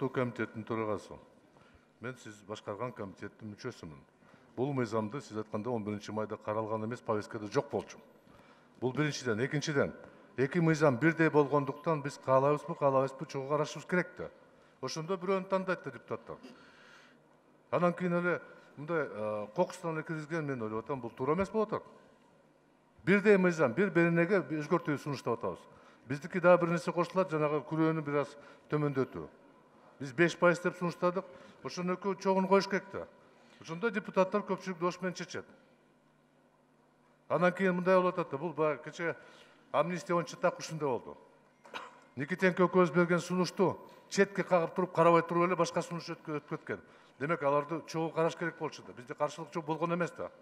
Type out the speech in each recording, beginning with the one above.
Улуттуу комитеттин төрагасы. Мен сиз башкарган комитеттин мүчөсүмүн. Бул мыйзамды сиз айтканда 11 майда каралган эмес, повесткада жок болчу. Бул биринчиден, экинчиден, эки мыйзам бирдей болгондуктан биз каалайбызбы, каалабайбызбы чогуу карашыбыз керек да. Ошондо бирөөнү тандайт да депутаттар. Анан кийин эле мындай кокустан киргизген мен ойлоп атам, бул туура эмес болуп атат. Бирдей мыйзам, биринеге өзгөртүү сунуштап атабыз. Биздики дагы бир нерсе кошулат, жанагы күрөөнү бир аз төмөндөтүү. Биз 5% деп сунуштадык, ошону экөө чогун коюш керек да. Ошондо депутаттар көпчүлүк дош менен чечет. Анан кийин мындай болуп атат да, бул баягы кече амнистия боюнча так ушундай болду. Никитенко экөөбүз берген сунушту четке кагып туруп, карабай туруп эле башка сунуш өтүп кеткен. Демек аларды чогуу караш керек болчу да. Бизде каршылык жок болгон эмес да.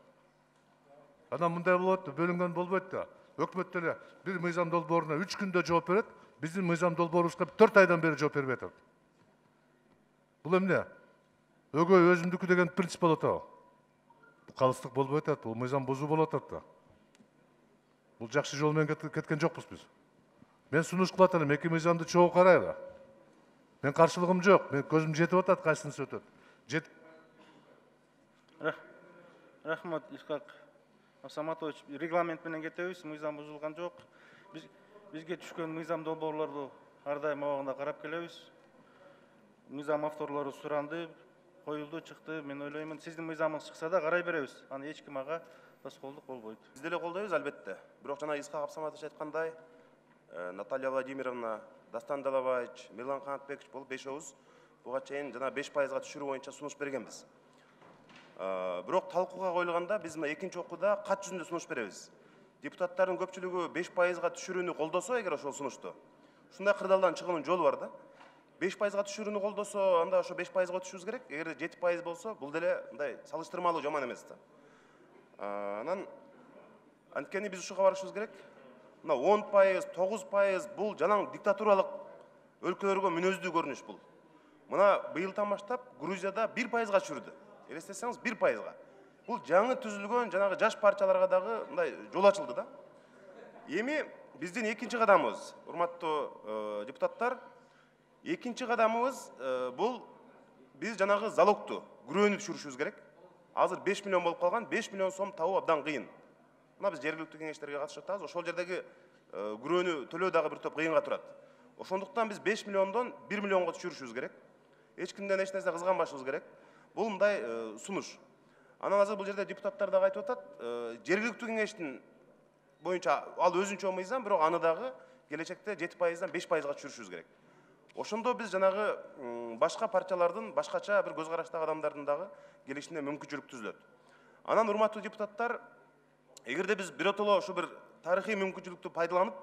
Анан мындай болот да, бөлүнгөн болбойт да. Өкмөт эле бир мыйзам долбооруна 3 күндө жооп берет, биздин мыйзам долбоорубузга 4 айдан бери жооп бербей атат. Бул эмне? Өгөй өзүмдүкү деген принцип болот атабы? Бул калыстык болбой атат, бул мыйзам бузуу болуп атат да. Бул жакшы жол менен кеткен жокпуз биз. Мен сунуш кылып атам, эки мыйзамды чогуу карайлы. Мен каршылыгым жок, мен көзүм жетип атат, кайсынысы өтөт. Рахмат, Исхак Саматович, регламент менен кетебиз, мыйзам бузулган жок. Бизге түшкөн мыйзам долбоорлорду ар дайым абагында карап келебиз. Мыйзам авторлору суранды, коюлду, чыкты. Мен ойлоймун, сиздин мыйзамыңыз чыкса да карай беребиз. Аны эч ким ага тоскоолдук болбойт. Биз деле колдойбуз албетте. Бирок жана Исхак Саматович айткандай, Наталья Владимировна, Дастан Далабаевич, Мирлан Канатбекович болуп бешөөбүз буга чейин жана 5%га түшүрүү боюнча сунуш бергенбиз. Бирок талкууга коюлганда биз мына экинчи окууда кат жүзүндө сунуш беребиз. Депутаттардын көпчүлүгү 5%га түшүрүүнү колдосо, эгер ошол сунушту, ушундай кырдаалдан чыгуунун жолу бар да. 5%га түшүрүүнү колдосо, анда ошо 5%га түшүрүбүз керек. Эгер 7% болсо, бул деле мындай салыштырмалуу жаман эмес да. Анан анткени биз ушуга барышыбыз керек. Мына 10%, 9% бул жанаң диктатуралык өлкөлөргө мүнөздүү көрүнүш бул. Мына быйылдан баштап Грузияда 1%га түшүрдү. Элестетсеңиз 1%га. Бул жаңы түзүлгөн жанагы жаш партияларга дагы мындай жол ачылды да. Эми биздин экинчи кадамыбыз, урматтуу депутаттар, экинчи кадамыбыз бул биз жанагы залогту, күрөөнү түшүрүшүбүз керек. Азыр 5 миллион болуп калган, 5 миллион сом табуу абдан кыйын. Мына биз жергиликтүү кеңештерге катышып атабыз, ошол жердеги күрөөнү төлөө дагы бир топ кыйынга турат. Ошондуктан биз 5 миллиондон 1 миллионго түшүрүшүбүз керек. Эч кимден эч нерсе кызганбашыбыз керек. Бул мындай сунуш. Анан азыр бул жерде депутаттар дагы айтып атат, жергиликтүү кеңештин боюнча ал өзүнчө мыйзам, бирок аны дагы келечекте 7%дан 5%га түшүрүшүбүз керек. Ошондо биз жанагы башка партиялардын, башкача бир көз караштагы адамдардын дагы келишине мүмкүнчүлүк түзүлөт. Анан урматтуу депутаттар, эгерде биз биротоло ушу бир тарыхый мүмкүнчүлүктү пайдаланып,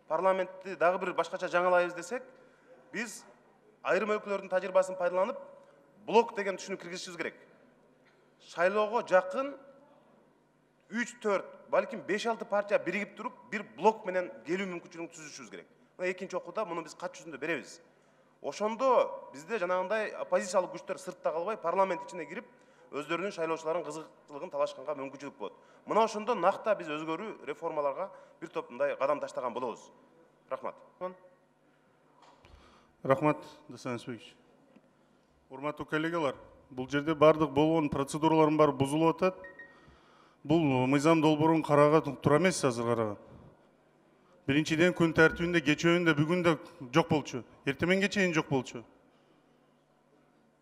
парламентти дагы бир башкача жаңылайбыз десек, биз айрым өлкөлөрдүн тажрыйбасын пайдаланып, блок деген түшүнүк киргизишибиз керек. Шайлоого жакын 3-4, балким 5-6 партия биригип туруп, бир блок менен келүү мүмкүнчүлүгүн түзүшүбүз керек. Мына экинчи окууда муну биз кат жүзүндө беребиз. Ошондо бизде жанагындай оппозициялык күчтөр сыртта калбай, парламент ичине кирип, өздөрүнүн шайлоочуларын кызыктылыгын талашканга мүмкүнчүлүк болот. Мына ошондо накта биз өзгөрүү, реформаларга бир топ мындай кадам таштаган болобуз. Рахмат. Рахмат, Дастан Исбекович. Урматтуу коллегалар, бул жерде бардык болгон процедуралардын баары бузулуп атат. Бул мыйзам долбоорун караага туура эмес азыр караган. Биринчиден күн тартибинде кечөөндө бүгүн да жок болчу. Эртеменге чейин жок болчу.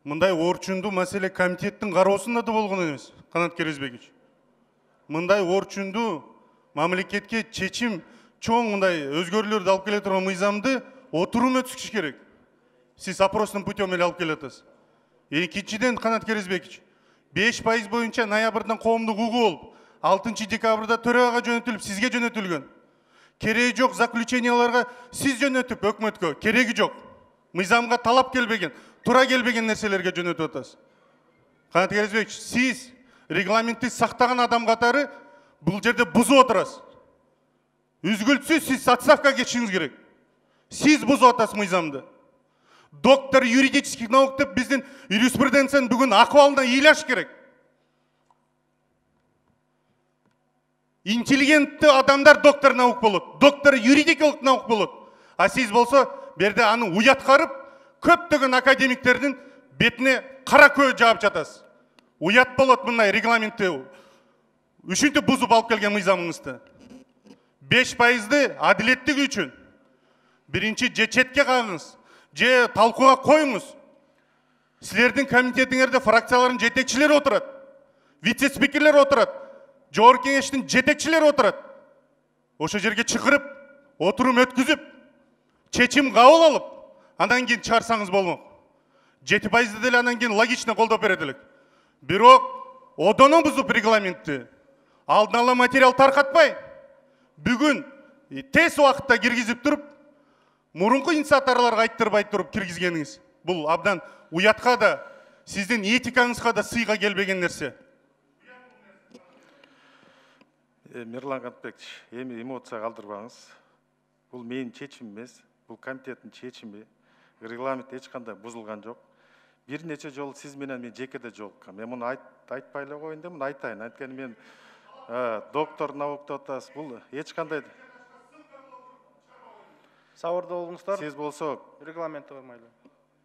Мындай орчундуу маселе комитеттин кароосунда да болгон эмес, Канат Керезбекович. Мындай орчундуу мамлекетке чечим чоң мындай өзгөрүүлөрдү алып келе турган мыйзамды отурум өткүзүш керек. Сиз опросный путем эле алып келатасыз. Экинчиден, Канат Керезбекович, 5% боюнча ноябрдан коомдук угуу болуп, 6 декабрда төрагага жөнөтүлүп, сизге жөнөтүлгөн. Кереги жок заключенияларга сиз жөнөтүп, өкмөткө кереги жок. Мыйзамга талап келбеген, тура келбеген нерселерге жөнөтүп атасыз. Канат Керезбекович, сиз регламентти сактаган адам катары бул жерде бузуп отурасыз. Үзгүлтсүз сиз отставкага кетишиңиз керек. Сиз бузуп атасыз мыйзамды. Доктор юридических наук деп биздин юриспруденциянын бүгүн акыбалына ыйлаш керек. Интеллигентті адамдар доктор наук болот, доктор юридикалык наук болот. А сиз болсо, берде аны уяткарып, көптөгөн академиктердин бетине кара көз жаап жатасыз. Уят болот мындай регламентти үшүнтүп бузуп алып келген мыйзамыңызды. 5%-ды адилеттик үчүн биринчи же четке кагыңыз, же талкууга коюңуз. Силердин комитетиңерде фракциялардын жетекчилери отурат, вице-спикерлер отурат, жогорку кеңештин жетекчилери отурат. Ошо жерге чакырып, отурум өткүзүп, чечим кабыл алып, андан кийин чыгарсаңыз болмок. 7%-ды деле андан кийин логично колдоп берет элек. Бирок одоно бузуп регламентти, алдын ала материал таркатпай, бүгүн тез убакытта киргизип туруп, мурунку инициаторлорго айттырбай туруп киргизгениңиз, бул абдан уятка да, сиздин этикаңызга да сыйга келбеген нерсе. Мирлан Кантбекович, эми эмоция калтырбаңыз. Бул менин чечимим эмес, бул комитеттин чечими. Регламент эч кандай бузулган жок. Бир нече жолу сиз менен мен жекеде жолуккам. Мен муну айтпай эле коеюн деп муну айтайын. Анткени мен доктор наукта атасыз. Бул эч кандай Сабырда болуңуздар. сиз болсо Регламентти кармайлы.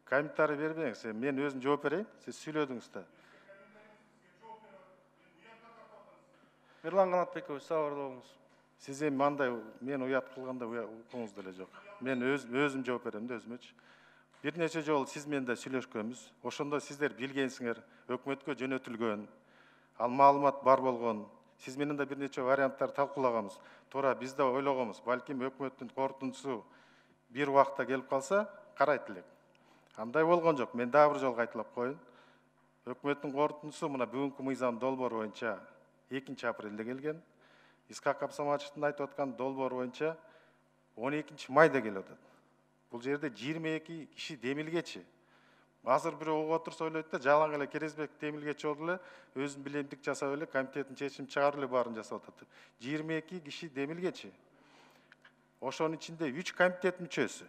комментарий бербеңиз. Мен өзүм жооп берейин. Сиз сүйлөдүңүз да. Мирлан Канатбекович, сабырда болуңуз. Сиз эми мындай мен уят кылганда укуңуз деле жок. Мен өзүм жооп берем да өзүмөчү. Бир нече жолу сиз менен да сүйлөшкөнбүз. Ошондо сиздер билгенсиңер, өкмөткө жөнөтүлгөн, ал маалымат бар болгон. Сиз менен да бир нече варианттар талкуулаганбыз. Туура биз да ойлогонбуз. Балким өкмөттүн корутундусу бир убакта келип калса, карайт элек. Андай болгон жок. Мен дагы бир жолу кайталап коеюн. Өкмөттүн корутундусу мына бүгүнкү мыйзам долбоор боюнча 2 апрелде келген. Искак Абсаматовичтин айтып аткан долбоор боюнча 12 майда келип атат. Бул жерде 22 киши демилгечи. Азыр бирөө угуп отурса ойлойт да, жалаң эле Керезбек демилгечи болду эле, өзүн билемдик жасап эле комитеттин чечимин чыгарып эле баарын жасап атат. 22 киши демилгечи. Ошонун ичинде 3 комитет мүчөсү.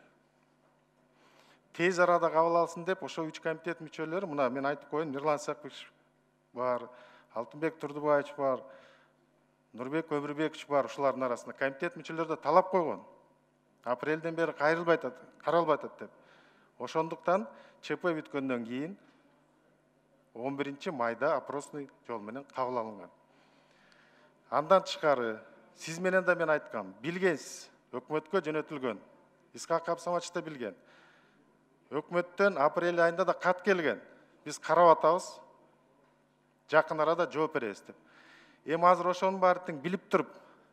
Тез арада кабыл алсын деп, ошо 3 комитет мүчөлөрү, мына мен айтып коеюн, Мирлан Исакович бар, Алтынбек Турдубаевич бар, Нурбек Өмүрбекович бар, ушулардын арасында комитет мүчөлөрү да талап койгон. Апрелден бери кайрылбай атат, каралбай атат деп. Ошондуктан ЧП бүткөндөн кийин 11 майда опросный жол менен кабыл алынган. Андан тышкары сиз менен да мен айткам, билгенсиз, өкмөткө жөнөтүлгөн. Искак Абсаматович да билген. Өкмөттөн апрель айында да кат келген. Биз карап атабыз. Жакын арада жооп беребиз деп. Эми азыр ошонун баарын билип туруп,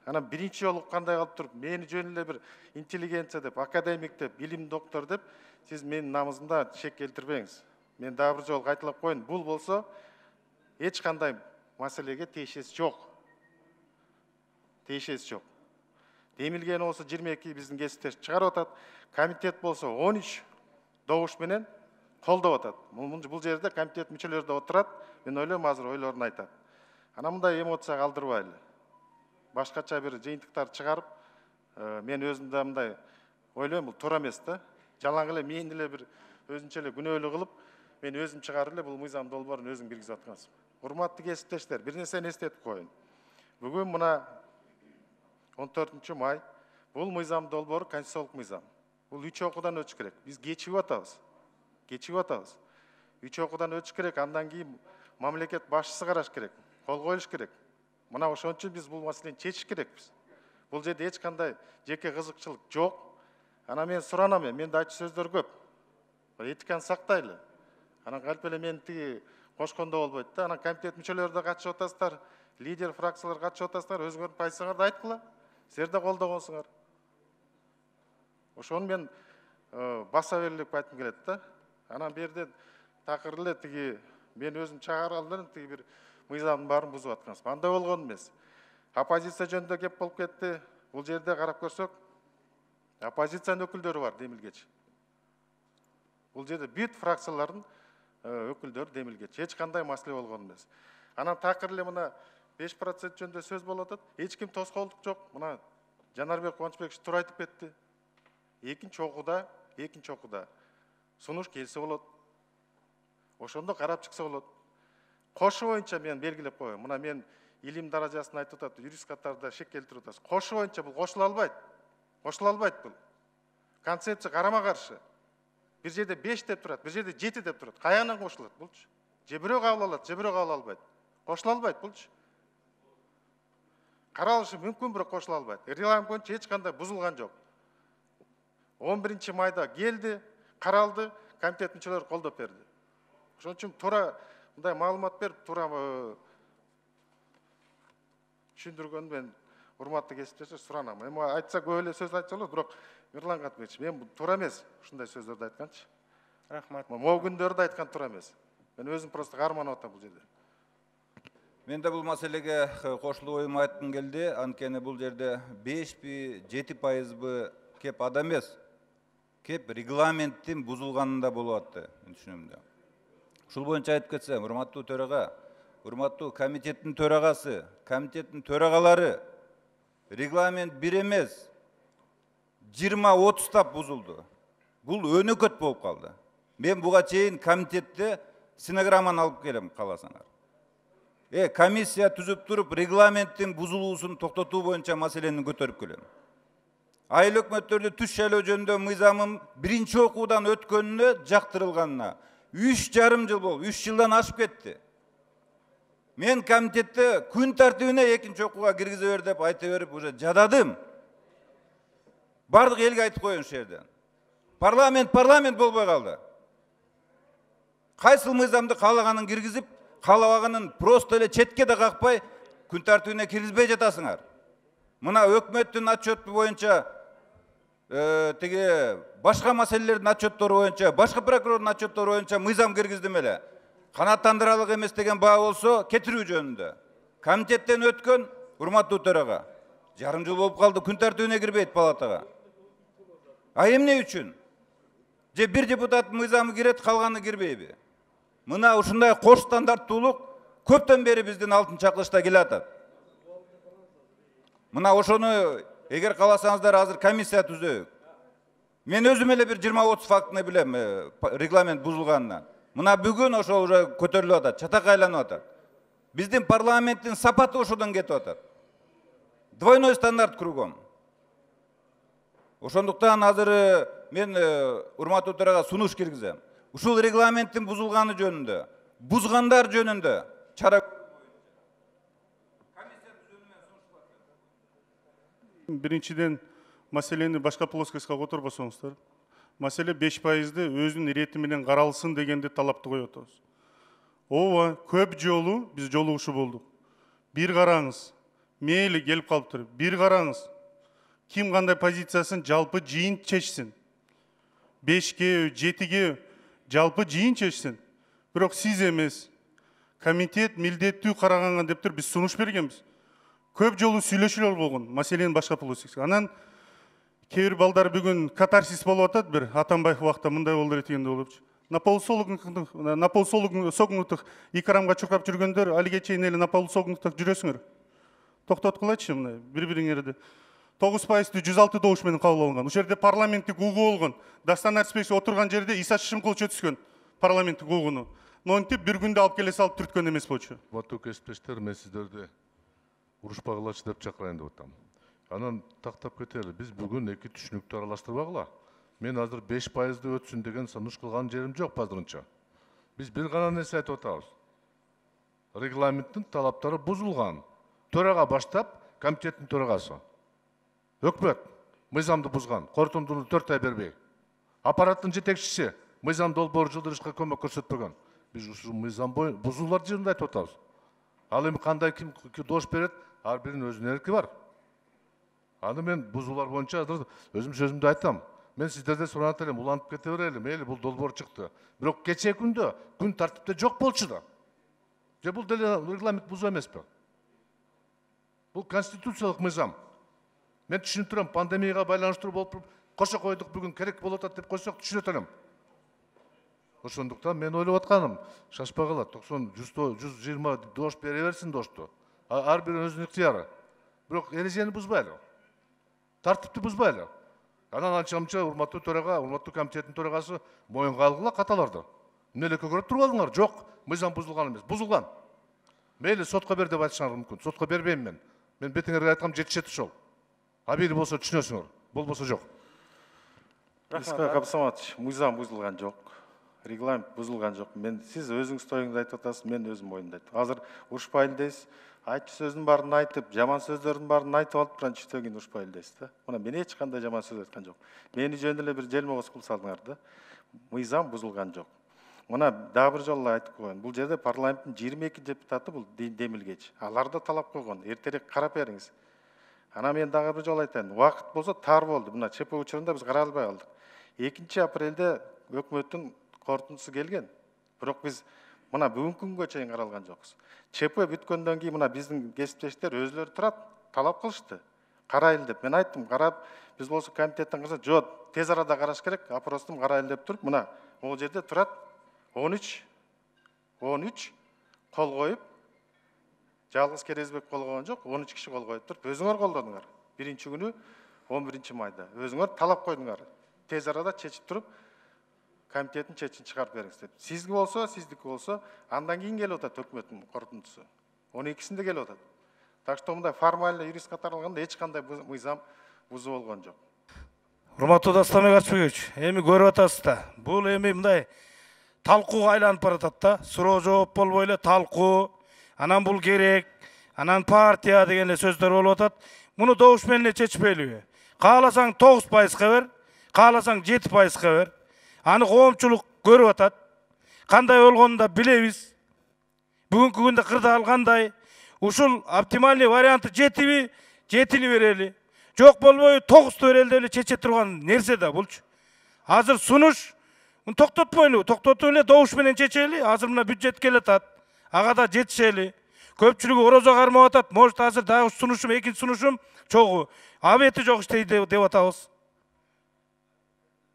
анан биринчи жолу уккандай кылып туруп, мени жөн эле бир интеллигенция деп, академик деп, билим доктор деп, сиз менин намысымда шек келтирбеңиз. Мен дагы бир жолу кайталап коеюн, бул болсо эч кандай маселеге тиешеси жок. Тиешеси жок. Демилгени болсо 22 биздин кесиптеш чыгарып атат, комитет болсо 13 добуш менен колдоп атат. Бул жерде комитет мүчөлөрү да отурат, мен ойлойм азыр ойлорун айтат. Ана мындай эмоция калтырбайлы. Башкача бир жыйынтыктарды чыгарып, мен өзүм да мындай ойлойм, бул туура эмес да. Жалаң эле мен эле бир өзүнчө эле күнөөлүү кылып, мен өзүм чыгарып эле бул мыйзам долбоорун өзүм киргизип аткансың. Урматтуу кесиптештер, бир нерсени эстетип коеюн. Бүгүн мына 14 май, бул мыйзам долбоору конституциялык мыйзам. Бул 3 окуудан өтүш керек. Биз кечигип атабыз. Кечигип атабыз. 3 окуудан өтүш керек, андан кийин мамлекет башчысы караш керек, кол коюш керек. Мына ошон үчүн биз бул маселени чечиш керекпиз. Бул жерде эч кандай жеке кызыкчылык жок. Ана мен суранам, менде айтчу сөздөр көп. Этиканы сактайлы. Анан калп эле мен тиги кошкондо болбойт да. Анан комитет мүчөлөрү да катышып атасыздар, лидер фракциялар катышып атасыздар, өзүңөрдүн позицияңарды айткыла. Силер да колдогонсуңар. Ошону мен баса берилип айткым келет да. Анан берде такыр эле тиги мен өзүм чыгара алдым, тиги бир мыйзамдын баарын бузуп аткансыз. Андай болгон эмес. Оппозиция жөнүндө кеп болуп кетти. Бул жерде карап көрсөк, оппозициянын өкүлдөрү бар демилгечи. Бул жерде бүт фракциялардын өкүлдөрү демилгечи. Эч кандай маселе болгон эмес. Анан такыр эле мына 5% жөнүндө сөз болуп атат. Эч ким тоскоолдук жок. Мына Жанарбек Кубанычбекович туура айтып кетти. Экинчи окууда сунуш келсе болот. Ошондо карап чыкса болот. Кошу боюнча мен белгилеп коеюн. Мына мен илим даражасын айтып атат, юрист катарда шек келтирип атасыз. Кошу боюнча бул кошула албайт. Кошула албайт бул. Концепция карама каршы. бир жерде 5 деп турат, бир жерде 7 деп турат. Каянан кошулат булчу? Же бирөө кабыл алат, же бирөө кабыл албайт. Кошула албайт булчу. Каралышы мүмкүн, бирок кошула албайт. Регламент боюнча эч кандай бузулган жок. 11 майда келди, каралды, комитет мүчөлөрү колдоп берди. Ошон үчүн туура мындай маалымат берип, туура түшүндүргөнү мен урматтуу кесиптешер суранам. Эми айтса көп эле сөз айтса болот, бирок Мирлан Кантбекович, мен туура эмес ушундай сөздөрдү айтканчы. Рахмат. Могу күндөрдө айткан туура эмес. Мен өзүм просто каарманып атам бул жерде. Мен де бұл мәселеге қошылу ойым айткым келди. Анткени бул жерде 5 7% кеп адам эмес. Кеп регламенттин бузулганында болуп атты. Мен түшүнөм да. Ушул боюнча айтып кетсем, урматтуу төрага, урматтуу комитеттин төрагасы, комитеттин төрагалары регламент 1 эмес, 20-30 тап бузулду. Бул өнөкөт болуп калды. Мен буга чейин комитетте стенограмманы алып келем, каласаңар. Комиссия түзүп туруп, регламенттин бузулуусун токтотуу боюнча маселени көтөрүп келем. Айыл өкмөттөрдү түш шайлоо жөнүндө мыйзамым биринчи окуудан өткөнүнө жактырылганына 3,5 жыл болуп, 3 жылдан ашып кетти. Мен комитетте күн тартибине экинчи окууга киргизе бер деп айта берип уже жададым. Бардык элге айтып коеюн ушул жерден. Парламент болбой калды. Кайсыл мыйзамды каалаганын киргизип, каалабаганын просто эле четке да какпай, күн тартибине киргизбей жатасыңар. Мына өкмөттүн отчету боюнча, тиги башка маселелердин отчеттору боюнча, башка прокурордун отчеттору боюнча мыйзам киргиздим эле. Канааттандырарлык эмес деген баа болсо кетирүү жөнүндө. Комитеттен өткөн, урматтуу төрага, жарым жыл болуп калды, күн тартибине кирбейт палатага. Эмне үчүн? Же бир депутат мыйзамы кирет, калганы кирбейби? Мына ушундай кош стандарттуулук көптөн бери биздин алтын чакылышта келатат. Мына ошону эгер кааласаңыздар азыр комиссия түзөйүк. Мен өзүм эле бир 20-30 фактыны билем регламент бузулганынан. Мына бүгүн ошо уже көтөрүлүп атат, чатак айланып атат. Биздин парламенттин сапаты ошодон кетип атат. Двойной стандарт кругом. Ошондуктан азыр мен урматтуу төрага сунуш киргизем. Ушул регламенттин бузулганы жөнүндө, бузгандар жөнүндө чара Биринчиден маселени башка плоскостька которбосоңуздар. Маселе 5%-ды өзүнүн ирети менен каралсын дегенди талапты коюп атабыз. Ооба, көп жолу биз жолугушуу болдук. Бир караңыз, мейли келип калыптыр. Бир караңыз. Ким кандай позициясын жалпы жыйын чечсин. 5-ге, 7-ге жалпы жыйын чечсин. Бирок сиз эмес. Комитет милдеттүү караганга деп туруп биз сунуш бергенбиз. Көп жолу сүйлөшүүлөр болгон, маселенин башка плоскостька. Анан кээ бир балдар бүгүн катарсис болуп атат, бир Атамбаев убакта мындай болду дегенде болупчу. На полусогнутых икрамга чуркап жүргөндөр алиге чейин эле на полусогнутых жүрөсүңөр. Токтоткулачы мына бири-бириңерди. 9%-ды 106 добуш менен кабыл алынган. Ушул жерде парламенттик угуу болгон. Дастан Арыспеков отурган жерде Иса Шишимкулович өтүскөн парламенттик угууну. Монтип бир күндө алып келе салып түрткөн эмес болчу. Урматтуу кесиптештер, мен сиздерди урушпагылачы деп чакырайын деп атам. Анан тактап кетели. Биз бүгүн эки түшүнүктү аралаштырбагыла. Мен азыр 5%-ды өтсүн деген сунуш кылган жерим жок азырынча. Биз бир гана нерсе айтып атабыз. Регламенттин талаптары бузулган. Төрага баштап комитеттин төрагасы. Өкмөт мыйзамды бузган, корутундууну 4 ай бербей. Аппараттын жетекчиси мыйзам долбоору жылдырышка көмөк көрсөтпөгөн. Биз ушул мыйзам бузуулар жөнүндө айтып атабыз. Ал эми кандай ким дош берет, ар биринин өзүнүн эрки бар. Аны мен бузуулар боюнча азыр өзүм сөзүмдү айтам. Мен сиздерден суранат элем, улантып кете берели, мейли бул долбоор чыкты. Бирок кечээ күндө күн тартипте жок болчу да. Же бул деле регламент бузуу эмеспи? Бул конституциялык мыйзам. Мен түшүнүп турам, пандемияга байланыштыруу болуп кошо койдук, бүгүн керек болуп атат деп койсок түшүнөт элем. Ошондуктан мен ойлоп атканым, шашпагыла 90-120 дош бере берсин дошту. Ар биринин өзүнүн ыктыяры. Бирок эрежени бузбайлы. Тартипти бузбайлы. Анан анча-мынча урматтуу төрага, урматтуу комитеттин төрагасы моюнга алгыла каталарды. Эмне эле көгөрөп турбадыңар? Жок, мыйзам бузулган эмес, бузулган. Мейли сотко бер деп айтышыңар мүмкүн. Сотко бербейм мен. Мен бетиңерге айткам жетишет ошол. Абийли болсо түшүнөсүңөр, болбосо жок. Исхак Абсаматович, мыйзам бузулган жок. Регламент бузулган жок. Сиз өзүңүз тоюңду айтып атасыз, мен өзүм оюмду айттым. Азыр урушпайлы дейсиз. Айтчы сөздүн баарын айтып, жаман сөздөрдүн баарын айтып алып, анан түштөн кийин урушпайлы дейсиз да. Мына мен эч кандай жаман сөз айткан жок. Мени жөн эле бир желмоос кылып салдыңар да. Мыйзам бузулган жок. Мына дагы бир жолу айтып коеюн. Бул жерде парламенттин 22 депутаты бул демилгеч. Алар да талап койгон. Эртерээк карап бериңиз. Ана мен дагы бир жолу айтайын. Убакыт болсо тар болду. Мына ЧП учурунда биз карай албай калдык. 2 апрелде өкмөттүн корутундусу келген. Бирок биз мына бүгүнкү күнгө чейин каралган жокпуз. ЧП бүткөндөн кийин мына биздин кесиптештер өзүлөрү турат, талап кылышты. Карайлы деп. Мен айттым, карап, биз болсо комитеттен кырса, жок, тез арада караш керек, опростум карайлы деп туруп, мына могул жерде турат 13 кол коюп, жалгыз Керезбек кол койгон жок, 13 киши кол коюп туруп, өзүңөр колдодуңар. Биринчи күнү 11 майда. Өзүңөр талап койдуңар. Тез арада чечип туруп, комитеттин чечимин чыгарып бериңиз деп. Сизге болсо, сиздики болсо, андан кийин келип атат өкмөттүн корутундусу. 12-синде келип атат. Так что мындай формально юрист катары алганда эч кандай мыйзам бузуу болгон жок. Урматтуу Дастамбек Арчыбекович, эми көрүп атасыз да. Бул эми мындай талкууга айланып баратат да. Суроо жооп болбой эле талкуу, анан бул керек, анан партия деген эле сөздөр болуп атат. Муну добуш менен эле чечпейлиби? Кааласаң 9% бер, кааласаң 7% бер. Аны коомчулук көрүп атат. Кандай болгонун да билебиз. Бүгүнкү күндө кырдаал кандай? Ушул оптимальный варианты жетиби? Жетини берели. Жок болбой 9 берели деп эле чече турган нерсе да булчу. Азыр сунуш токтотпойлу, токтотуп эле добуш менен чечели. Азыр мына бюджет келатат. Ага да жетишели. Көпчүлүгү орозо кармап атат. Может азыр дагы сунушум, экинчи сунушум чогуу. Абети жок иштейт деп атабыз.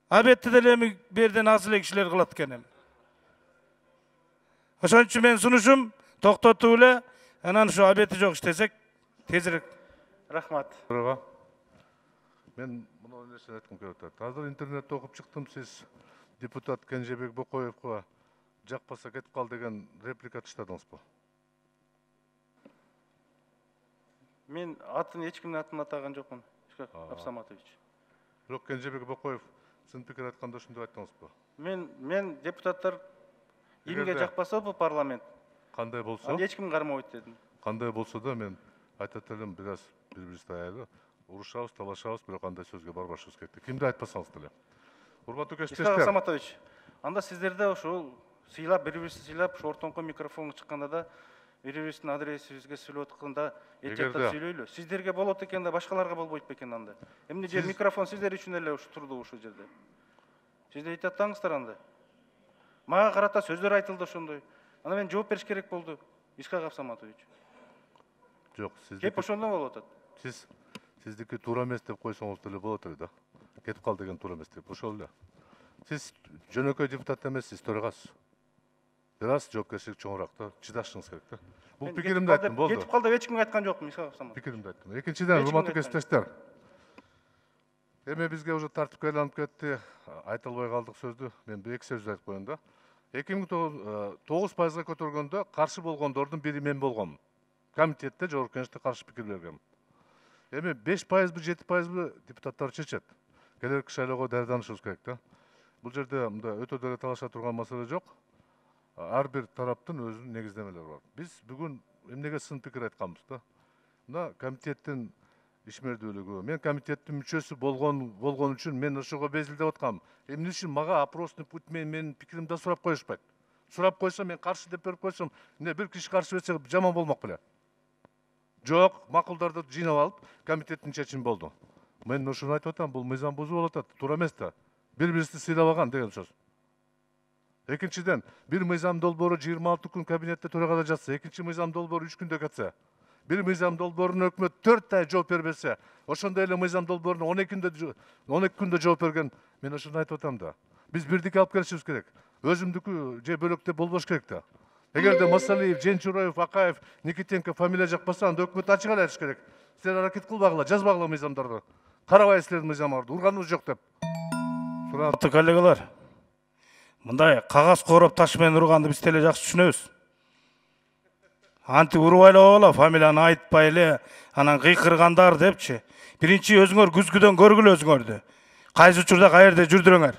Абетти деле эми берден аз эле кишилер кылат экен. Ошон үчүн мен сунушум токтотуп эле, анан ушу абети жок иштесек тезирээк. Рахмат. Мен мына нерсени айткым келип атат. Азыр интернетте окуп чыктым, сиз депутат Кенжебек Бокоевго жакпаса кетип кал деген реплика таштадыңызбы? Мен эч кимдин атын атаган жокмун, Исхак Абсаматович. Бирок Кенжебек Бокоев сын пикир айтканда ушундай айттыңызбы? Мен депутаттар эмге жакпаса бул парламент. Кандай болсо? Эч ким кармабайт дедим. Кандай болсо да мен айтат элем, бир аз бири-бирибизди аябай урушабыз, талашабыз, бирок андай сөзгө барбашыбыз керек. Кимди айтпасаңыз деле. Урматтуу Исхак кесиптештер. Абсаматович, анда сиздерде ошол сыйлап, бири-бирибизди сыйлап, ушу ортоңку микрофонго чыкканда да бири-бирибиздин адресибизге сүйлөп атканда эчтеп сүйлөйлү. Сиздерге болот экен да башкаларга болбойт бекен анда. Эмне же микрофон сиздер үчүн эле ушу турду ушул жерде. Сиздер айтып атаңыздар анда. Мага карата сөздөр айтылды ошондой. Ана мен жооп бериш керек болду, Исхак Абсаматович. Жок, сиздики. Кеп ошондой болуп атат. Сиздики туура эмес деп койсоңуз деле болот эле да. Кетип кал деген туура эмес деп. Ошол эле. Сиз жөнөкөй депутат эмессиз, төрагасыз. Бир аз жоопкерчилик чоңураак да, чыдашыңыз керек да. Бул пикиримди айттым, болду. Кетип кал деп эч кимге айткан жокмун, Исхак Абсаматович. Пикиримди айттым. Экинчиден, урматтуу кесиптештер. Эми бизге уже тартипке айланып кетти. Айта албай калдык сөздү. Мен бир эки сөз айтып коеюн да. 2009 көтөргөндө каршы болгондордун бири мен болгом. Комитетте жогорку кеңеште каршы пикир бергем. Эми 5%, 7% депутаттар чечет. Келерки шайлоого даярданышыбыз керек да. Бул жерде мында өтө деле талаша турган маселе жок. Ар бир тараптын өзүнүн негиздемелери бар. Биз бүгүн эмнеге сын пикир айтканбыз да. Мына комитеттин ишмердүүлүгү, мен комитеттин мүчөсү болгон үчүн мен ошого безилдеп аткам. Эмне үчүн мага опросный путь менин пикиримди сурап коюшпайт? Сурап койсо мен каршы деп берип койсом, эмне бир киши каршы берсе жаман болмок беле? Жок, макулдарды жыйнап алып, комитеттин чечими болду. Мен ушуну айтып атам, бул мыйзам бузуу болуп атат, туура эмес да. Бири-бирибизди сыйлабаган деген сөз. Экинчиден, бир мыйзам долбоору 26 күн кабинетте төрагада жатса, экинчи мыйзам долбоору 3 күндө кетсе, бир мыйзам долбооруна өкмөт 4 ай жооп бербесе, ошондой эле мыйзам долбооруна 12 күндө жооп берген, мен ошону айтып атам да. Биз бирдикке алып келишибиз керек. Өзүмдүкү же бөлөктө болбош керек да. Эгерде Масалиев, Женчураев, Акаев, Никитенко фамилия жакпаса, анда өкмөт ачык эле айтыш керек. Силер аракет кылбагыла, жазбагыла мыйзамдарды. Карабай силердин мыйзамдарды, урганыбыз жок деп. Урматтуу коллегалар, мындай кагаз короп таш менен урганды биз деле жакшы түшүнөбүз. Анти урбай эле фамилияны айтпай эле, анан кыйкыргандар депчи. Биринчи өзүңөр күзгүдөн көргүлө өзүңөрдү. Кайсы учурда каерде жүрдүрөңөр.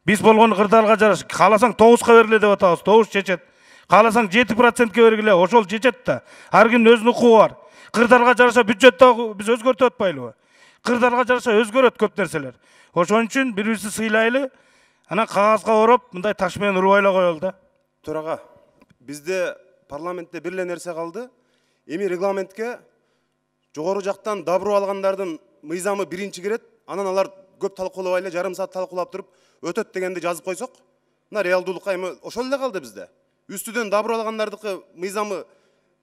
Биз болгон кырдаалга жараша кааласаң 9га бергиле деп атабыз, 9 чечет. Кааласаң 7%ке бергиле, ошол чечет да. Ар кимдин өзүнүн укугу бар. Кырдаалга жараша бюджеттти биз өзгөртүп атпайлыбы? Кырдаалга жараша өзгөрөт көп нерселер. Ошон үчүн бири-бирибизди сыйлайлы, анан кагазга ороп, мындай таш менен урбай эле коелу да. Төрага, бизде парламентте бир эле нерсе калды. Эми регламентке жогору жактан добро алгандардын мыйзамы биринчи кирет, анан алар көп талкуулабай эле жарым саат талкуулап туруп өтөт дегенди жазып койсок, мына реалдуулукка эми ошол эле калды бизде. Үстүдөн добро алгандардыкы мыйзамы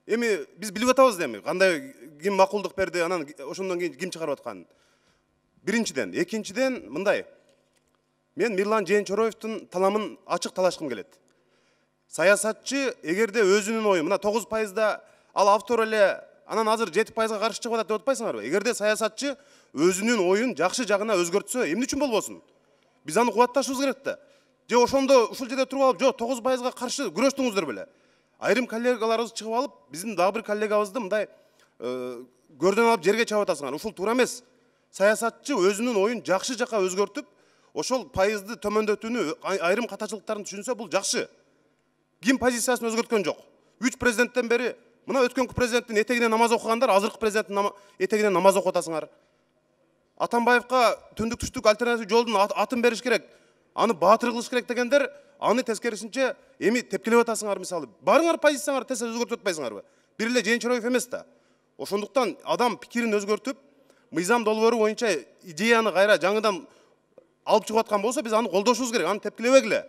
эми биз билип атабыз эми кандай ким макулдук берди, анан ошондон кийин ким чыгарып атканын. Биринчиден, экинчиден мындай. Мен Мирлан Жээнчороевдун таламын ачык талашкым келет. Саясатчы эгерде өзүнүн ою, мына 9%да ал автор эле анан азыр 7%га каршы чыгып атат деп атпайсыңарбы? Эгерде саясатчы өзүнүн оюн жакшы жагына өзгөртсө, эмне үчүн болбосун? Биз аны кубатташыбыз керек да. Же ошондо ушул жерде туруп алып, жок 9%га каршы күрөштүңүздөр беле. Айрым коллегаларыбыз чыгып алып, биздин дагы бир коллегабызды мындай көрдөн алып жерге чабып атасыңар. Ушул туура эмес. Саясатчы өзүнүн оюн жакшы жакка өзгөртүп, ошол пайызды төмөндөтүүнү, айрым катачылыктарын түшүнсө бул жакшы. Ким позициясын өзгөрткөн жок. 3 президенттен бери мына өткөнкү президенттин этегинен намаз окугандар, азыркы президенттин этегинен намаз окуп атасыңар. Атамбаевка түндүк түштүк альтернатив жолдун атын бериш керек, аны баатыр кылыш керек дегендер, аны тескерисинче эми тепкилеп атасыңар мисалы. Барыңар позицияңар тез өзгөртүп атпайсыңарбы? Бир эле Жээнчороев эмес да. Ошондуктан адам пикирин өзгөртүп, мыйзам долбоору боюнча идеяны кайра жаңыдан алып чыгып аткан болсо, биз аны колдошубуз керек, аны тепкилебегиле.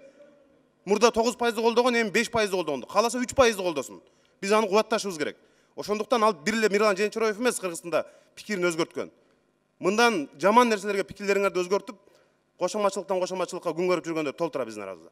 Мурда 9%ды колдогон, эми 5%ды колдогонду. Кааласа 3%ды колдосун. Биз аны кубатташыбыз керек. Ошондуктан ал бир эле Мирлан Жээнчороев эмес Кыргызстанда пикирин өзгөрткөн. Мындан жаман нерселерге пикирлериңерди өзгөртүп, кошомачылыктан кошомачылыкка күн көрүп жүргөндөр толтура биздин арабызда.